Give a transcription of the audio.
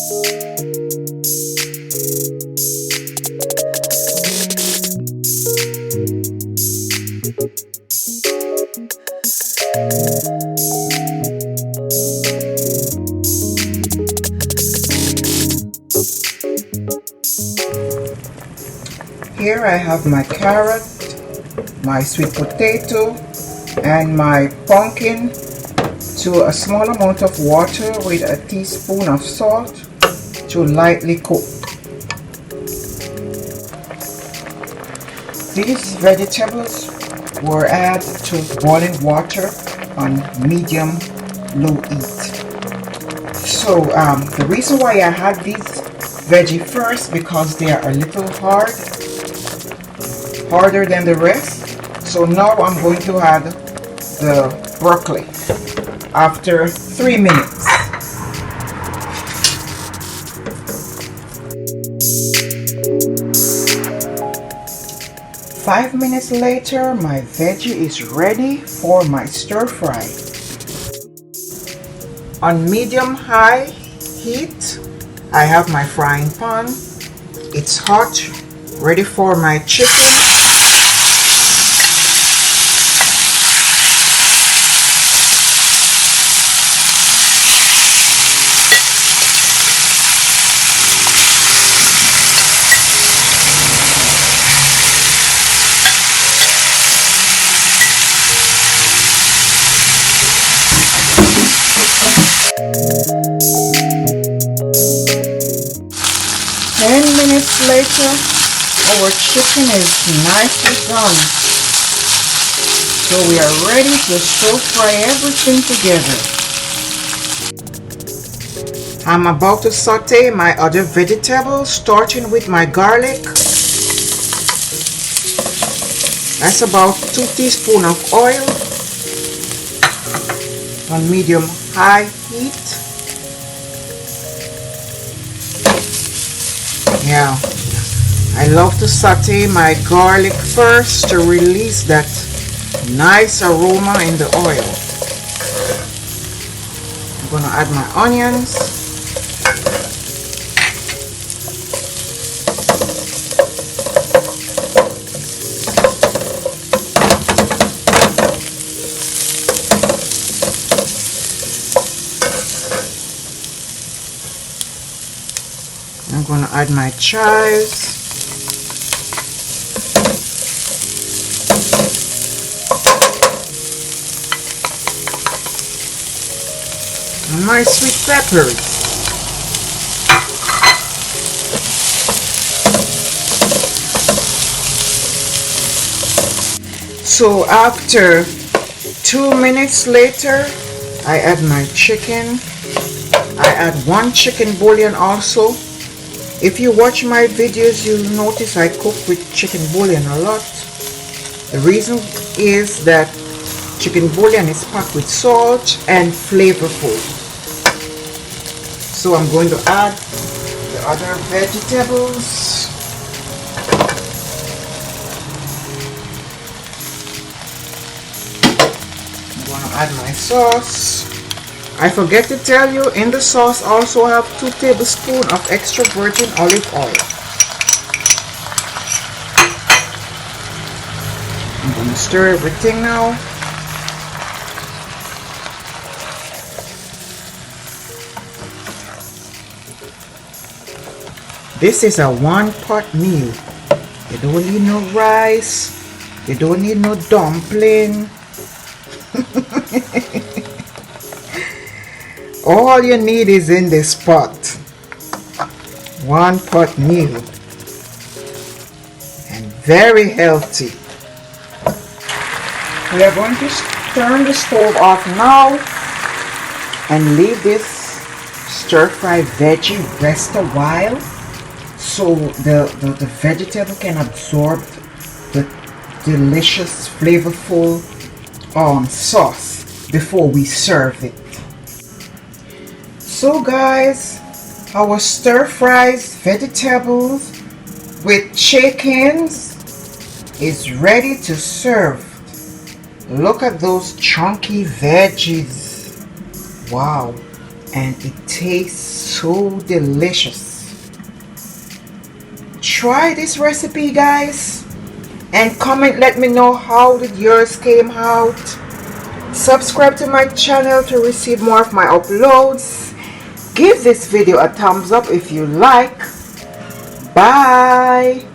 Here I have my carrot, my sweet potato, and my pumpkin to a small amount of water with a teaspoon of salt to lightly cook. These vegetables were added to boiling water on medium-low heat. So the reason why I had these veggie first, because they are a little harder than the rest. So now I'm going to add the broccoli after 3 minutes. Five minutes later, my veggie is ready for my stir fry. On medium-high heat, I have my frying pan. It's hot, ready for my chicken. 10 minutes later, our chicken is nicely done. So we are ready to stir fry everything together. I'm about to saute my other vegetables, starting with my garlic. That's about 2 teaspoons of oil on medium-high heat. Yeah, I love to saute my garlic first to release that nice aroma in the oil. I'm going to add my onions. I'm going to add my chives. And my sweet peppers. So after 2 minutes later, I add my chicken. I add 1 chicken bouillon also. If you watch my videos, you'll notice I cook with chicken bouillon a lot. The reason is that chicken bouillon is packed with salt and flavorful. So I'm going to add the other vegetables. I'm going to add my sauce. I forget to tell you, in the sauce also have 2 tablespoons of extra virgin olive oil. I'm going to stir everything now. This is a 1-pot meal. You don't need no rice. You don't need no dumpling. All you need is in this pot. 1-pot meal. And very healthy. We are going to turn the stove off now and leave this stir-fry veggie rest a while so the vegetable can absorb the delicious, flavorful sauce before we serve it. So guys, our stir-fried vegetables with chickens is ready to serve. Look at those chunky veggies. Wow, and it tastes so delicious. Try this recipe, guys, and comment, let me know how did yours came out. Subscribe to my channel to receive more of my uploads. Give this video a thumbs up if you like. Bye.